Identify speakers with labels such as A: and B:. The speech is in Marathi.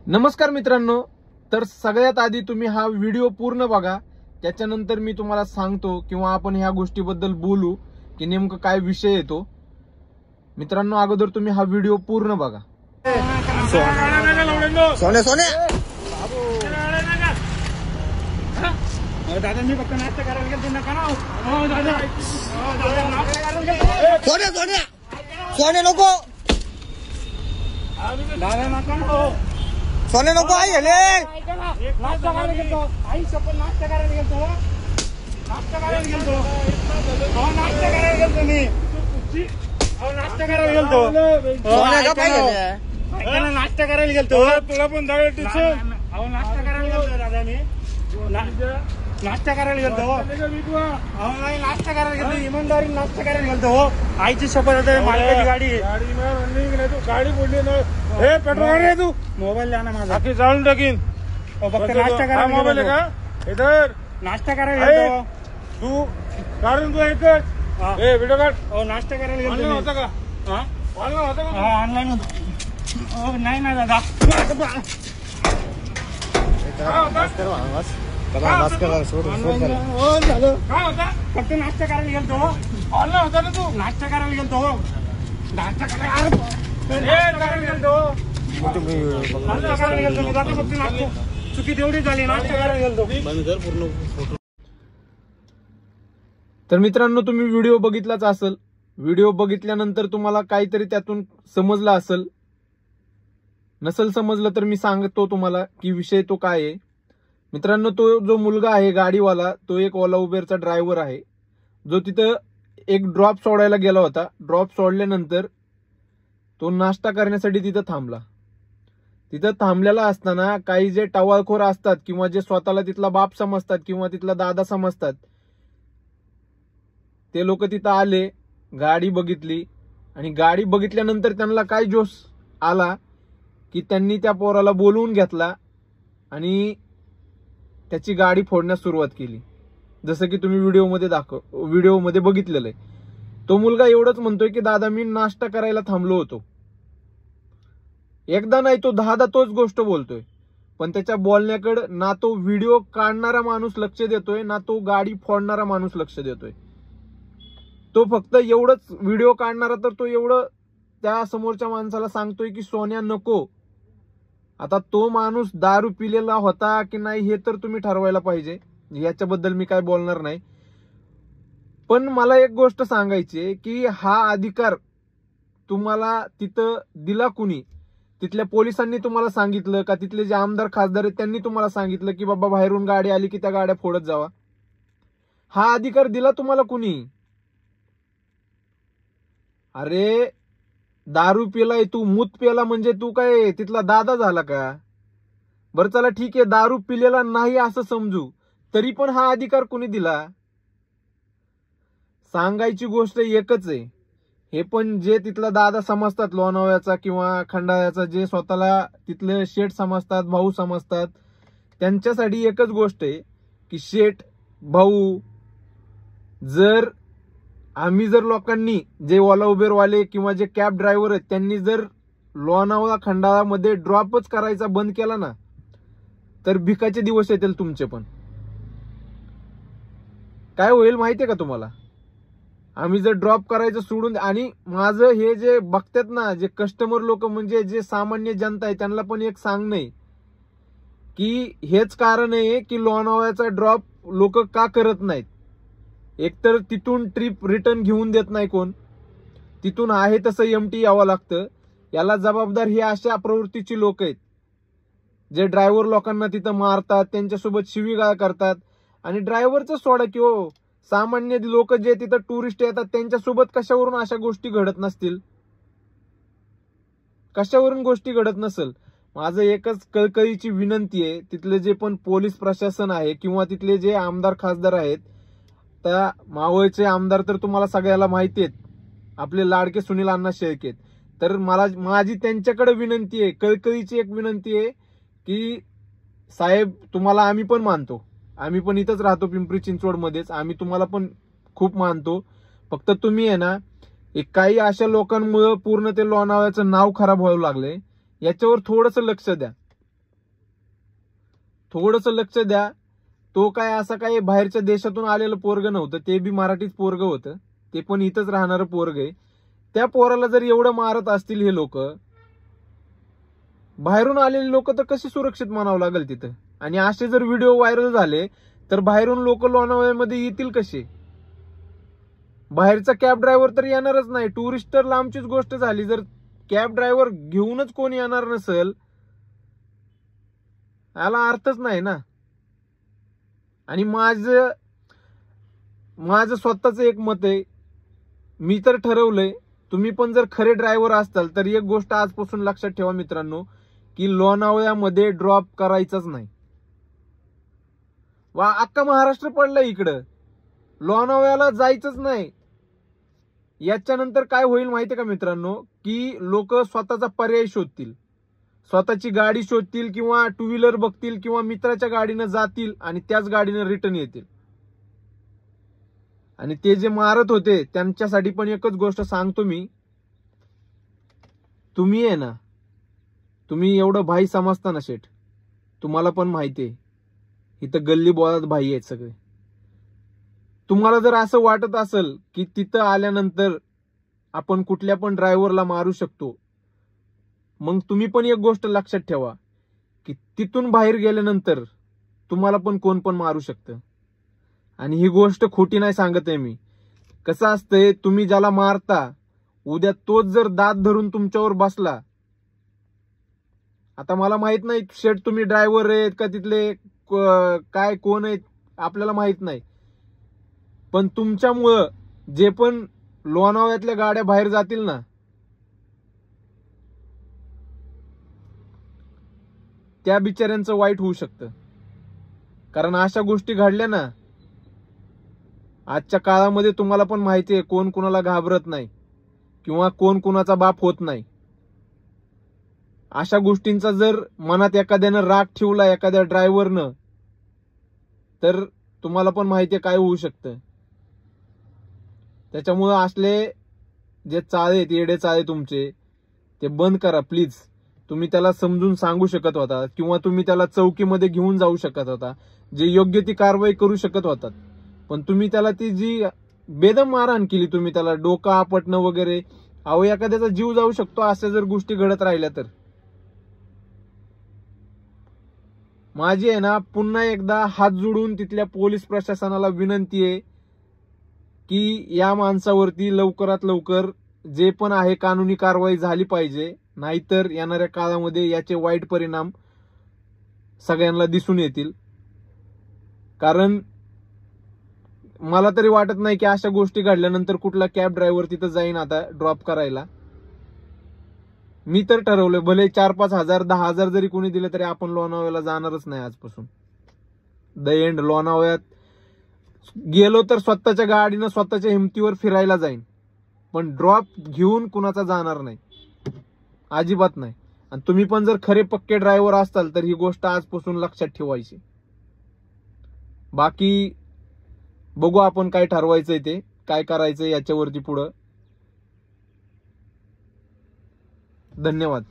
A: नमस्कार मित्रांनो, तर सगळ्यात आधी तुम्ही हा व्हिडिओ पूर्ण बघा, त्याच्यानंतर मी तुम्हाला सांगतो किंवा आपण ह्या गोष्टीबद्दल बोलू की नेमकं काय विषय येतो। मित्रांनो, अगोदर तुम्ही हा व्हिडिओ पूर्ण बघा।
B: सोने सोने
C: दादा मी फक्त नाश्ता करायला गेलो नका ना।
B: सोने सोने सोने नको
C: दादा नका ना।
B: सोने नको आई हेले
C: नाश्ता करायला गेलो आई सपन नाश्ता करायला गेलो नाश्ता करायला गेलो नाश्ता करायला गेलो मी नाश्ता करायला गेलो
B: सोने का पाहिजे
C: ऐका नाश्ता करायला गेलो तुला पण दादा टीचर नाश्ता करायला गेलो दादा मी नाश्ता करायला गेलो नाही नाश्ता करायला गेलो इमानदारी नाश्ता करायला गेलो आईची शपथ आहे मालकाची गाडी गाडी बोलली ना हे पेट्रोल रे तू मोबाईल द्या ना माझा बाकी जाळून टाकीन फक्त नाश्ता करायला मोबाईल का इधर नाश्ता करायला गेलो तू काढून तू एकच हे व्हिडिओ काढ नाश्ता करायला गेलो होता का ऑनलाईन होता नाही ना दादा फक्त नाश्ता करायला गेलतो ऑनलाईन होता ना तू नाश्ता करायला गेलतो नाश्ता करायला गेलतो चुकी तेवढी झाली नाश्ता करायला गेलतो।
A: तर मित्रांनो, तुम्ही व्हिडिओ बघितलाच असेल। व्हिडिओ बघितल्यानंतर तुम्हाला काहीतरी त्यातून समजलं असेल, नसेल समजलं तर मी सांगतो तुम्हाला की विषय तो काय आहे। मित्रांनो, तो जो मुलगा आहे गाडीवाला, तो एक ओला उबेरचा ड्रायव्हर आहे, जो तिथं एक ड्रॉप सोडायला गेला होता। ड्रॉप सोडल्यानंतर तो नाश्ता करण्यासाठी तिथं थांबला। तिथं थांबलेला असताना काही जे टवाळखोर असतात किंवा जे स्वतःला तिथला बाप समजतात किंवा तिथला दादा समजतात, ते लोक तिथं आले, गाडी बघितली आणि गाडी बघितल्यानंतर त्यांना काय जोश आला की त्यांनी त्या पोराला बोलवून घेतला आणि त्याची गाडी फोडण्यास सुरुवात केली। जसं की तुम्ही व्हिडिओमध्ये बघितलेलं आहे। तो मुलगा एवढंच म्हणतोय की दादा मी नाश्ता करायला थांबलो होतो। एकदा नाही तो 10दा तोच गोष्ट बोलतोय, पण त्याच्या बोलण्याकडे ना तो व्हिडिओ काढणारा माणूस लक्ष देतोय ना तो गाडी फोडणारा माणूस लक्ष देतोय। तो फक्त एवढंच व्हिडिओ काढणारा तर तो एवढं त्या समोरच्या माणसाला सांगतोय की सोन्या नको। आता तो माणूस दारू पिलेला होता की नाही हे तर तुम्ही ठरवायला पाहिजे, याच्याबद्दल मी काय बोलणार नाही। पण मला एक गोष्ट सांगायची आहे की हा अधिकार तुम्हाला तिथं दिला कुणी? तिथल्या पोलिसांनी तुम्हाला सांगितलं का? तिथले जे आमदार खासदार आहेत त्यांनी तुम्हाला सांगितलं की बाबा बाहेरून गाडी आली की त्या गाड्या फोडत जावा? हा अधिकार दिला तुम्हाला कुणी? अरे दारू पिलाय तू, मूत पिला म्हणजे तू काय तिथला दादा झाला का? बरं चला ठीक आहे, दारू पिलेला नाही असं समजू, तरी पण हा अधिकार कुणी दिला? सांगायची गोष्ट एकच आहे, हे पण जे तिथला दादा समजतात लोणावळ्याचा किंवा खंडाळ्याचा, जे स्वतःला तिथले शेठ समजतात, भाऊ समजतात, त्यांच्यासाठी एकच गोष्ट आहे की शेठ भाऊ, जर आम्ही जर लोकांनी, जे ओला उबेरवाले किंवा जे कॅब ड्रायव्हर आहेत त्यांनी जर लोणावळा खंडाळामध्ये ड्रॉपच करायचा बंद केला ना, तर भिकाचे दिवस येतील तुमचे पण। काय होईल माहितीये का तुम्हाला? आम्ही जर ड्रॉप करायचं सोडून, आणि माझं हे जे बघतात ना, जे कस्टमर लोक म्हणजे जे सामान्य जनता आहे, त्यांना पण एक सांगणं आहे की हेच कारण आहे की लोणावळ्याचा ड्रॉप लोक का करत नाहीत। एकतर तिथून ट्रिप रिटर्न घेऊन देत नाही कोण, तिथून आहे तसं एमटी यावं लागतं। याला जबाबदार हे अशा प्रवृत्तीची लोक आहेत जे ड्रायव्हर लोकांना तिथं मारतात, त्यांच्यासोबत शिवीगाळ करतात। आणि ड्रायव्हरचं सोडा की हो, सामान्य लोक जे तिथं टुरिस्ट येतात त्यांच्यासोबत कशावरून अशा गोष्टी घडत नसतील? कशावरून गोष्टी घडत नसेल? माझं एकच कळकळीची विनंती आहे, तिथले जे पण पोलीस प्रशासन आहे किंवा तिथले जे आमदार खासदार आहेत, त्या मावळचे आमदार तर तुम्हाला सगळ्याला माहिती आहेत, आपले लाडके सुनील अण्णा शेळके, तर माझी त्यांच्याकडे विनंती आहे, कळकळीची एक विनंती आहे की साहेब, तुम्हाला आम्ही पण मानतो, आम्ही पण इथंच राहतो पिंपरी चिंचवड मध्येच, आम्ही तुम्हाला पण खूप मानतो, फक्त तुम्ही आहे ना काही अशा लोकांमुळे पूर्ण ते लोणावळ्याचं नाव खराब व्हायला लागले, याच्यावर थोडंसं लक्ष द्या। थोडंसं लक्ष द्या. तो काय असं काही बाहेरच्या देशातून आलेलं पोरग नव्हतं, ते बी मराठीच पोरग होतं, ते पण इथंच राहणारं पोरग आहे. त्या पोराला जर एवढं मारत असतील हे लोक, बाहेरून आलेले लोक तर कशी सुरक्षित म्हणावं लागेल तिथं. आणि असे जर व्हिडिओ व्हायरल झाले तर बाहेरून लोक लोणावळ्यामध्ये येतील कसे? बाहेरचा कॅब ड्रायव्हर तर येणारच नाही. टुरिस्ट तर लांबचीच गोष्ट झाली. जर कॅब ड्रायव्हर घेऊनच कोणी येणार नसेल, याला अर्थच नाही ना. आणि माझं स्वतःच एक मत आहे, मी तर ठरवलंय, तुम्ही पण जर खरे ड्रायव्हर असताल तर एक गोष्ट आजपासून लक्षात ठेवा मित्रांनो, की लोणावळ्यामध्ये ड्रॉप करायचाच नाही. वा अख्खा महाराष्ट्र पडलाय इकडं, लोणावळ्याला जायचंच नाही. याच्यानंतर काय होईल माहितीये का मित्रांनो, की लोक स्वतःचा पर्याय शोधतील, स्वतःची गाडी शोधतील किंवा टू व्हीलर बघतील किंवा मित्राच्या गाडीनं जातील आणि त्याच गाडीनं रिटर्न येतील. आणि ते जे मारत होते त्यांच्यासाठी पण एकच गोष्ट सांगतो मी, तुम्ही आहे ना, तुम्ही एवढं भाई समजता ना शेठ, तुम्हाला पण माहितीये इथं गल्ली बोळात भाई आहेत सगळे. तुम्हाला जर असं वाटत असेल की तिथं आल्यानंतर आपण कुठल्या पण ड्रायव्हरला मारू शकतो, मग तुम्ही पण एक गोष्ट लक्षात ठेवा की तिथून बाहेर गेल्यानंतर तुम्हाला पण कोण पण मारू शकतं. आणि ही गोष्ट खोटी नाही सांगत आहे मी. कसं असतंय, तुम्ही ज्याला मारता उद्या तोच जर दात धरून तुमच्यावर बसला, आता मला माहित नाही शेठ तुम्ही ड्रायव्हर आहेत का तिथले काय कोण आहेत आपल्याला माहित नाही, पण तुमच्यामुळं जे पण लोणावळ्यातल्या गाड्या बाहेर जातील ना, त्या बिचाऱ्यांचं वाईट होऊ शकतं. कारण अशा गोष्टी घडल्या ना, आजच्या काळामध्ये तुम्हाला पण माहिती आहे कोण कुणाला घाबरत नाही किंवा कोण कुणाचा बाप होत नाही. अशा गोष्टींचा जर मनात एखाद्यानं राग ठेवला एखाद्या ड्रायव्हरनं, तर तुम्हाला पण माहिती आहे काय होऊ शकतं. त्याच्यामुळं असले जे चाळे आहेत, येडे चाळे तुमचे, ते बंद करा प्लीज. तुम्ही त्याला समजून सांगू शकत होता किंवा तुम्ही त्याला चौकीमध्ये घेऊन जाऊ शकत होता, जे योग्य ती कारवाई करू शकत होतात. पण तुम्ही त्याला ती जी बेदम मारहाण केली, तुम्ही त्याला डोकं आपटणं वगैरे, अहो एखाद्याचा जीव जाऊ शकतो अशा जर गोष्टी घडत राहिल्या तर. माझी आहे ना पुन्हा एकदा हात जोडून तिथल्या पोलीस प्रशासनाला विनंती आहे की या माणसावरती लवकरात लवकर जे पण आहे कानूनी कारवाई झाली पाहिजे, नाहीतर येणाऱ्या काळामध्ये याचे वाईट परिणाम सगळ्यांना दिसून येतील. कारण मला तरी वाटत नाही की अशा गोष्टी घडल्यानंतर कुठला कॅब ड्रायव्हर तिथं जाईन आता ड्रॉप करायला. मी तर ठरवलंय, भले 4-5 हजार 10 हजार जरी कोणी दिले तरी आपण लोणावळ्याला जाणारच नाही आजपासून. The end. लोणावळ्यात गेलो तर स्वतःच्या गाडीनं स्वतःच्या हिमतीवर फिरायला जाईन, पण ड्रॉप घेऊन कुणाचा जाणार नाही, अजिबात नाही. आणि तुम्ही पण जर खरे पक्के ड्रायव्हर असताल तर ही गोष्ट आजपासून लक्षात ठेवायची. बाकी बघू आपण काय ठरवायचंय ते, काय करायचंय याच्यावरती पुढं. धन्यवाद.